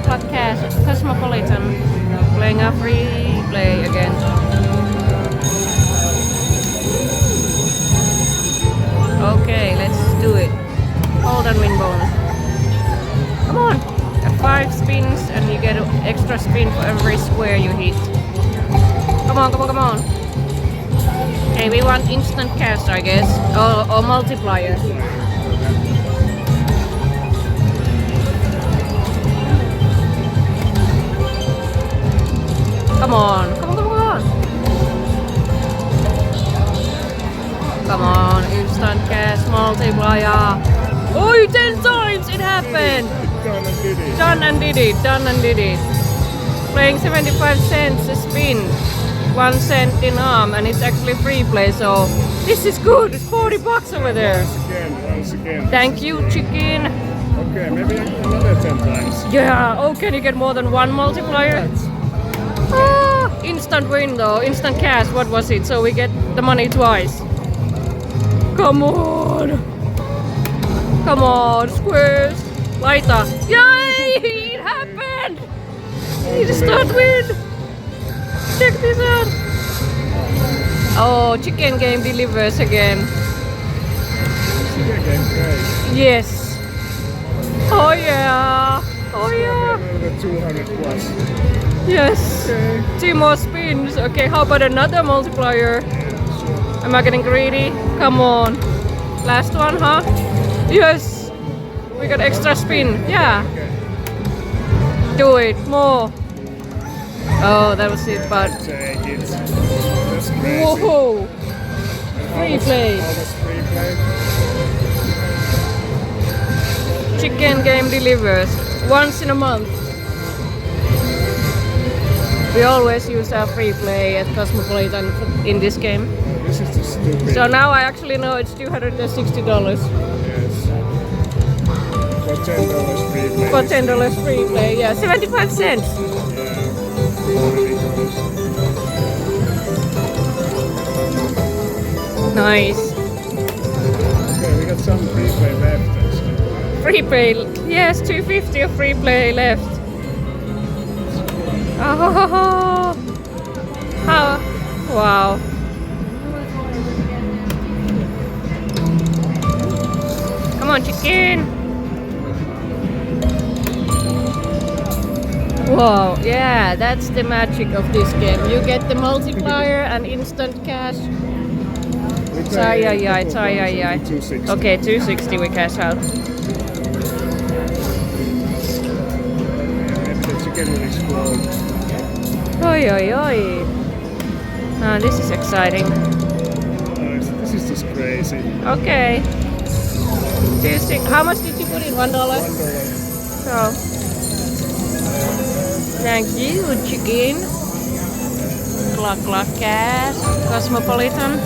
Cluck Cosmopolitan. Playing a free play again. Okay, let's do it. Hold on, win bonus. Come on! Got 5 spins and you get an extra spin for every square you hit. Come on, come on, come on. Okay, we want instant cash, I guess. Or multiplier. Come on, come on, come on. Come on, instant cash multiplier. Oh, 10 times it happened. Done and did it. Done and did it. Playing 75 cents a spin. 1 cent in arm, and it's actually free play, so this is good. It's 40 bucks over there. Once again. Thank you, chicken. Okay, maybe another 10 times. Yeah, oh, can you get more than 1 multiplier? Ah, instant win though, instant cash, what was it? So we get the money twice. Come on! Come on, squares! Lighter! Yay! It happened! Instant win! Check this out! Oh, chicken game delivers again. Chicken game, great. Yes! Oh yeah! Oh yeah! 200 plus. Yes! Okay. 2 more spins. Okay, how about another multiplier? Am I getting greedy? Come on. Last one, huh? Yes! We got extra spin. Yeah. Do it. More. Oh, that was it, but... Take it. That's crazy. Whoa! Free play. How was free play? Chicken game delivers. Once in a month. We always use our free play at Cosmopolitan in this game. This is just stupid. So now I actually know it's $260. Yes. For $10 free play. For $10 free play, yeah. 75 cents. Nice. Okay, we got some free play left. Actually. Free play, yes, 250 of free play left. Oh, how, wow. Come on, chicken. Whoa, yeah, that's the magic of this game. You get the multiplier and instant cash. It's ay. 260. Okay, 260 we cash out. Maybe the chicken will explode. Oi, oi, oi. Ah, this is exciting. This is just crazy. Okay. How much did you put in? $1? $1. So. Thank you, chicken. Cluck cash. Cosmopolitan.